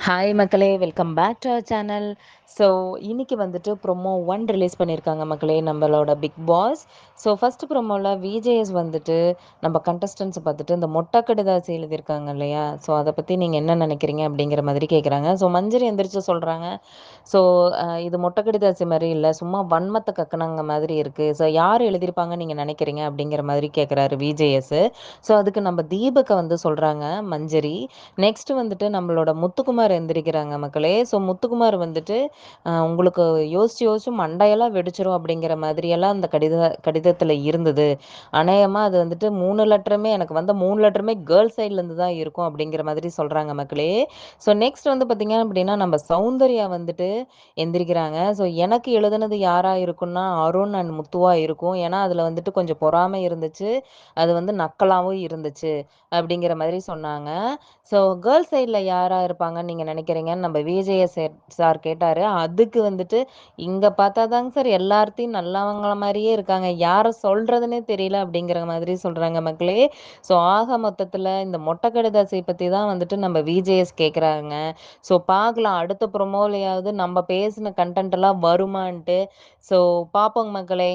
Hi மக்களே, welcome back to our channel. So இன்னைக்கு வந்துட்டு ப்ரொமோ ஒன் ரிலீஸ் பண்ணியிருக்காங்க மக்களே, நம்மளோட பிக் பாஸ். ஸோ ஃபஸ்ட்டு ப்ரொமோவில் விஜேஎஸ் வந்துட்டு நம்ம கண்டஸ்டன்ஸை பார்த்துட்டு இந்த மொட்டை கடிதாசி எழுதியிருக்காங்க இல்லையா, ஸோ அதை பற்றி நீங்கள் என்ன நினைக்கிறீங்க அப்படிங்கிற மாதிரி கேட்குறாங்க. ஸோ மஞ்சரி எந்திரிச்சு சொல்கிறாங்க, ஸோ இது மொட்டை கடிதாசி மாதிரி இல்லை, சும்மா வன்மத்தை கக்குனாங்க மாதிரி இருக்குது. ஸோ யார் எழுதியிருப்பாங்க நீங்கள் நினைக்கிறீங்க அப்படிங்கிற மாதிரி கேட்குறாரு விஜேஎஸ். ஸோ அதுக்கு நம்ம தீபக்கை வந்து சொல்கிறாங்க மஞ்சரி. நெக்ஸ்ட் வந்துட்டு நம்மளோட முத்துக்குமார் எந்திரிக்கிறாங்க மக்களே. ஸோ முத்துக்குமார் வந்துட்டு உங்களுக்கு யோசிச்சு யோசிச்சு மண்டையெல்லாம் வெடிச்சிரும் அப்படிங்கிற மாதிரியெல்லாம் அந்த கடிதத்தில் இருந்தது. அநேகமாக அது வந்துட்டு 3 லெட்டருமே எனக்கு வந்த 3 லெட்டருமே கேர்ள் சைட்லேருந்து தான் இருக்கும் அப்படிங்கிற மாதிரி சொல்கிறாங்க மக்களே. ஸோ நெக்ஸ்ட் வந்து பார்த்தீங்க அப்படின்னா நம்ம சௌந்தர்யா வந்துட்டு எந்திரிக்கிறாங்க. ஸோ எனக்கு எழுதுனது யாராக இருக்குன்னா அருண் அண்ட் முத்துவா இருக்கும். ஏன்னா அதில் வந்துட்டு கொஞ்சம் பொறாமை இருந்துச்சு, அது வந்து நக்கலாகவும் இருந்துச்சு அப்படிங்கிற மாதிரி சொன்னாங்க. ஸோ கேர்ள்ஸ் சைடில் யாராக இருப்பாங்கன்னு நீங்கள் நினைக்கிறீங்கன்னு நம்ம விஜேஎஸ் சார் கேட்டார். அதுக்கு வந்துட்டு இங்கே பார்த்தா தாங்க சார் எல்லார்த்தையும் நல்லவங்கள மாதிரியே இருக்காங்க, யாரை சொல்கிறதுனே தெரியல அப்படிங்கிற மாதிரி சொல்கிறாங்க மக்களே. ஸோ ஆக மொத்தத்தில் இந்த மொட்டை கடிதாசியை பற்றி தான் வந்துட்டு நம்ம விஜேஎஸ் கேட்குறாங்க. ஸோ பார்க்கலாம் அடுத்த ப்ரொமோலையாவது நம்ம பேசின கண்டென்ட் எல்லாம் வருமான்ட்டு. ஸோ பார்ப்போங்க மக்களே.